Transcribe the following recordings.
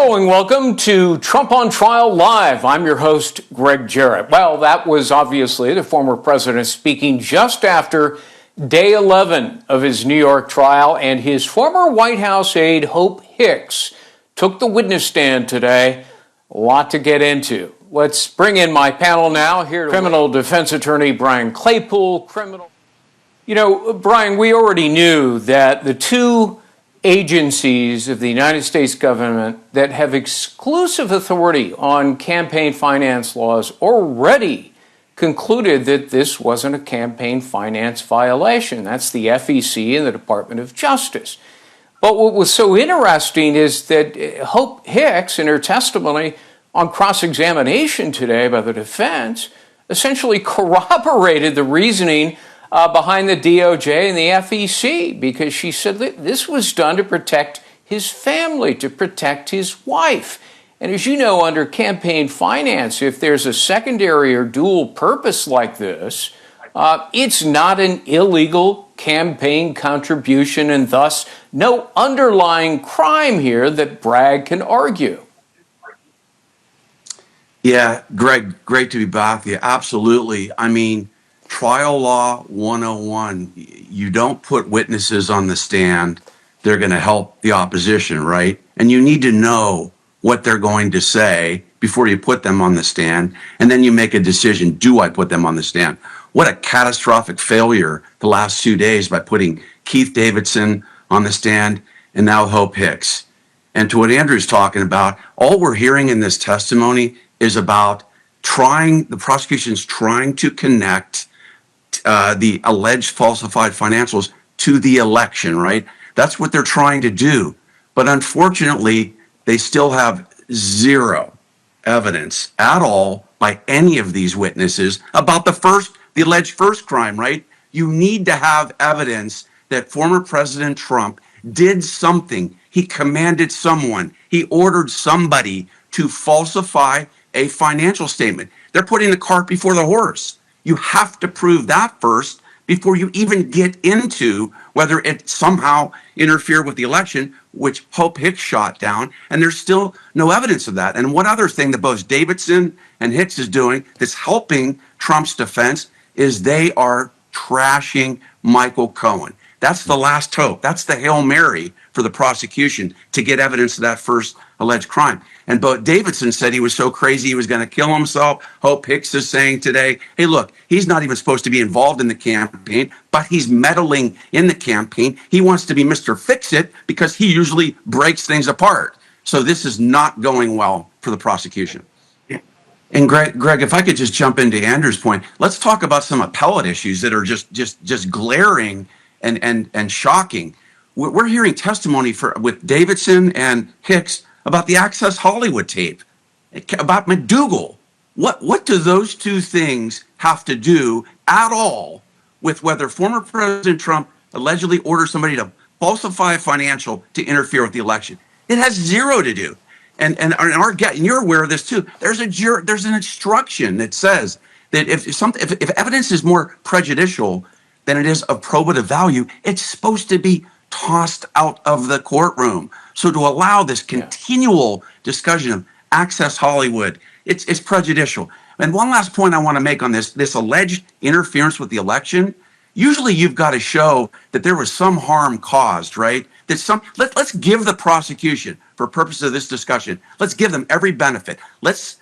Hello and welcome to Trump on Trial Live. I'm your host, Greg Jarrett. Well, that was obviously the former president speaking just after day 11 of his New York trial, and his former White House aide, Hope Hicks, took the witness stand today. A lot to get into. Let's bring in my panel now. Here, criminal defense attorney Brian Claypool. Brian, we already knew that the two agencies of the United States government that have exclusive authority on campaign finance laws already concluded that this wasn't a campaign finance violation. That's the FEC and the Department of Justice. But what was so interesting is that Hope Hicks, in her testimony on cross-examination today by the defense, essentially corroborated the reasoning behind the DOJ and the FEC, because she said that this was done to protect his family, to protect his wife. And as you know, under campaign finance, if there's a secondary or dual purpose like this, it's not an illegal campaign contribution, and thus no underlying crime here that Bragg can argue. Yeah, Greg, great to be back with you. Absolutely. I mean, trial law 101, you don't put witnesses on the stand. They're going to help the opposition, right? And you need to know what they're going to say before you put them on the stand. And then you make a decision, do I put them on the stand? What a catastrophic failure the last 2 days by putting Keith Davidson on the stand and now Hope Hicks. And to what Andrew's talking about, all we're hearing in this testimony is about the prosecution's trying to connect the alleged falsified financials to the election, right? That's what they're trying to do. But unfortunately, they still have zero evidence at all by any of these witnesses about the alleged first crime, right? You need to have evidence that former President Trump did something. He commanded someone, he ordered somebody to falsify a financial statement. They're putting the cart before the horse. You have to prove that first before you even get into whether it somehow interfered with the election, which Hope Hicks shot down, and there's still no evidence of that. And one other thing that both Davidson and Hicks is doing that's helping Trump's defense is they are trashing Michael Cohen. That's the last hope. That's the Hail Mary for the prosecution to get evidence of that first alleged crime. And both Davidson said he was so crazy he was going to kill himself. Hope Hicks is saying today, hey, look, he's not even supposed to be involved in the campaign, but he's meddling in the campaign. He wants to be Mr. Fix-It because he usually breaks things apart. So this is not going well for the prosecution. And Greg, if I could just jump into Andrew's point, let's talk about some appellate issues that are just glaring and shocking. We're hearing testimony with Davidson and Hicks about the Access Hollywood tape, about McDougal. What do those two things have to do at all with whether former President Trump allegedly ordered somebody to falsify a financial to interfere with the election? It has zero to do. And you're aware of this too. There's an instruction that says that if evidence is more prejudicial than it is of probative value, it's supposed to be tossed out of the courtroom. So to allow this continual discussion of Access Hollywood, it's prejudicial. And one last point I want to make on this alleged interference with the election. Usually you've got to show that there was some harm caused, right? Let's give the prosecution, for purposes of this discussion, let's give them every benefit. Let's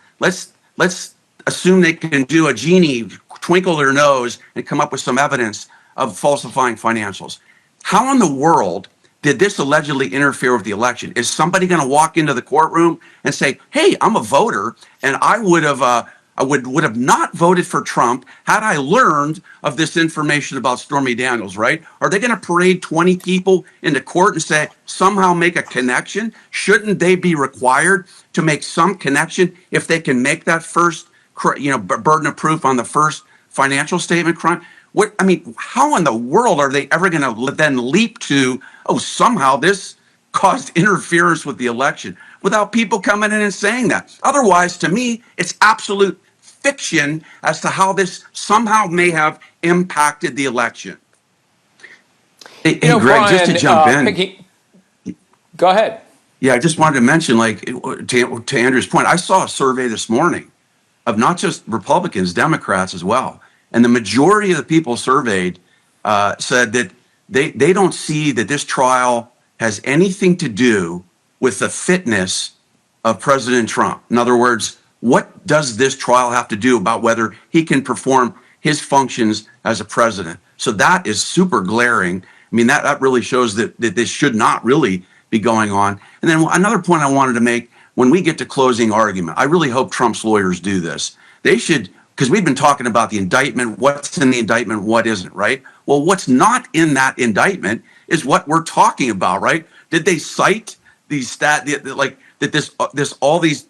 assume they can do a genie, twinkle their nose, and come up with some evidence of falsifying financials. How in the world did this allegedly interfere with the election? Is somebody going to walk into the courtroom and say, hey, I'm a voter, and I would have not voted for Trump had I learned of this information about Stormy Daniels, right? Are they going to parade 20 people into court and say, somehow make a connection? Shouldn't they be required to make some connection if they can make that first, burden of proof on the first financial statement crime? How in the world are they ever going to then leap to, somehow this caused interference with the election, without people coming in and saying that? Otherwise, to me, it's absolute fiction as to how this somehow may have impacted the election. Hey, Greg, Brian, just to jump in. Go ahead. Yeah, I just wanted to mention, like, to Andrew's point, I saw a survey this morning of not just Republicans, Democrats as well. And the majority of the people surveyed said that they don't see that this trial has anything to do with the fitness of President Trump. In other words, what does this trial have to do about whether he can perform his functions as a president? So that is super glaring. I mean, that really shows that this should not really be going on. And then another point I wanted to make, when we get to closing argument, I really hope Trump's lawyers do this. They should, because we've been talking about the indictment, what's in the indictment, what isn't, right? Well, what's not in that indictment is what we're talking about, right? Did they cite these like that this all these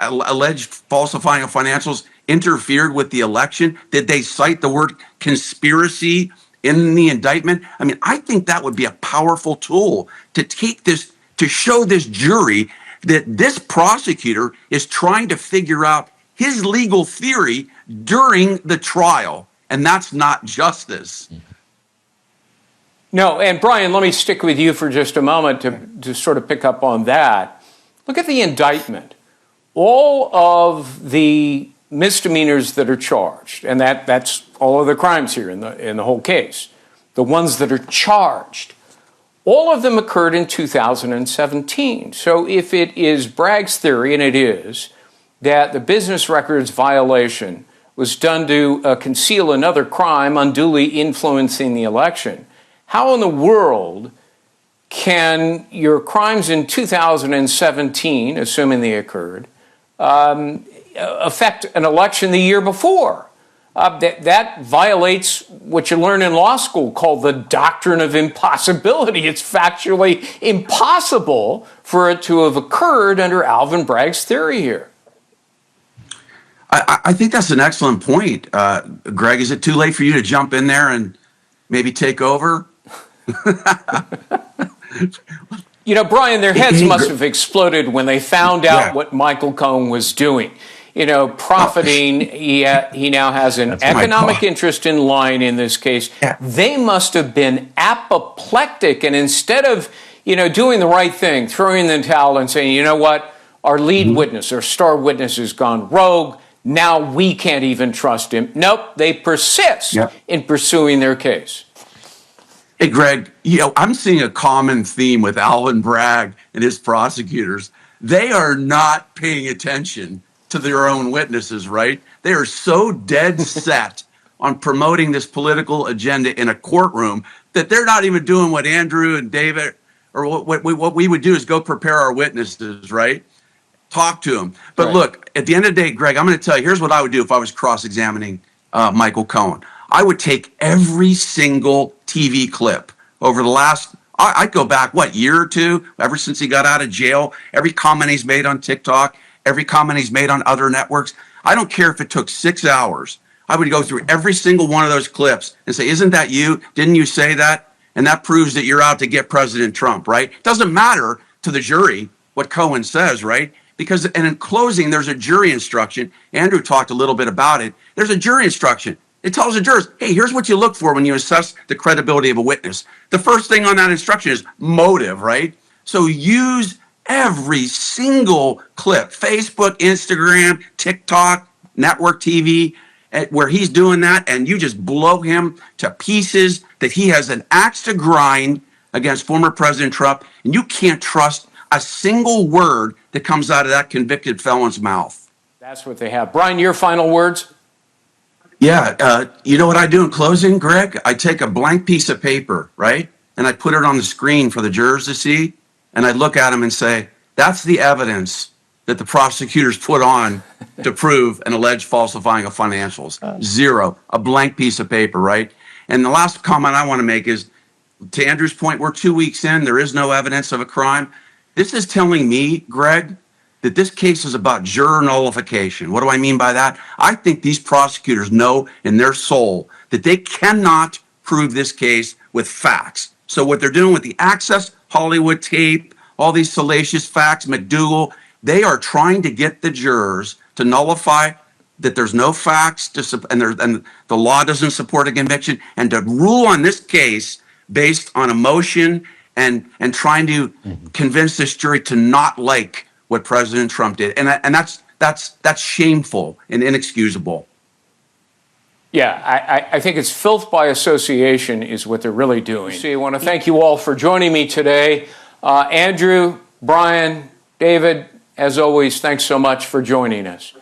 alleged falsifying of financials interfered with the election? Did they cite the word conspiracy in the indictment? I mean, I think that would be a powerful tool to take this, to show this jury that this prosecutor is trying to figure out his legal theory during the trial. And that's not justice. No, and Brian, let me stick with you for just a moment to sort of pick up on that. Look at the indictment. All of the misdemeanors that are charged, and that's all of the crimes here in the whole case, the ones that are charged, all of them occurred in 2017. So if it is Bragg's theory, and it is, that the business records violation was done to conceal another crime unduly influencing the election, how in the world can your crimes in 2017, assuming they occurred, affect an election the year before? That violates what you learn in law school called the doctrine of impossibility. It's factually impossible for it to have occurred under Alvin Bragg's theory here. I think that's an excellent point, Greg. Is it too late for you to jump in there and maybe take over? You know, Brian, their heads must have exploded when they found out what Michael Cohen was doing. You know, profiting, he now has an economic interest in lying in this case. Yeah. They must have been apoplectic. And instead of, doing the right thing, throwing in the towel and saying, you know what, our lead witness, our star witness has gone rogue. Now we can't even trust him. Nope, they persist in pursuing their case. Hey, Greg, I'm seeing a common theme with Alvin Bragg and his prosecutors. They are not paying attention to their own witnesses, right? They are so dead set on promoting this political agenda in a courtroom that they're not even doing what Andrew and David, or what we would do is go prepare our witnesses, right? Talk to them. But look, at the end of the day, Greg, I'm going to tell you, here's what I would do if I was cross-examining Michael Cohen. I would take every single TV clip over the last, I'd go back, year or two, ever since he got out of jail, every comment he's made on TikTok, every comment he's made on other networks. I don't care if it took 6 hours. I would go through every single one of those clips and say, isn't that you? Didn't you say that? And that proves that you're out to get President Trump, right? It doesn't matter to the jury what Cohen says, right? Because, and in closing, there's a jury instruction. Andrew talked a little bit about it. There's a jury instruction. It tells the jurors, hey, here's what you look for when you assess the credibility of a witness. The first thing on that instruction is motive, right? So use every single clip, Facebook, Instagram, TikTok, network TV, where he's doing that, and you just blow him to pieces, that he has an axe to grind against former President Trump, and you can't trust a single word that comes out of that convicted felon's mouth. That's what they have. Brian, your final words? Yeah, you know what I do in closing, Greg? I take a blank piece of paper, right? And I put it on the screen for the jurors to see, and I look at them and say, that's the evidence that the prosecutors put on to prove an alleged falsifying of financials. Zero, a blank piece of paper, right? And the last comment I want to make is, to Andrew's point, we're 2 weeks in, there is no evidence of a crime. This is telling me, Greg, that this case is about juror nullification. What do I mean by that? I think these prosecutors know in their soul that they cannot prove this case with facts. So what they're doing with the Access Hollywood tape, all these salacious facts, McDougal, they are trying to get the jurors to nullify that there's no facts and the law doesn't support a conviction, and to rule on this case based on emotion and trying to convince this jury to not like what President Trump did. And that's shameful and inexcusable. Yeah, I think it's filth by association is what they're really doing. So I want to thank you all for joining me today. Andrew, Brian, David, as always, thanks so much for joining us.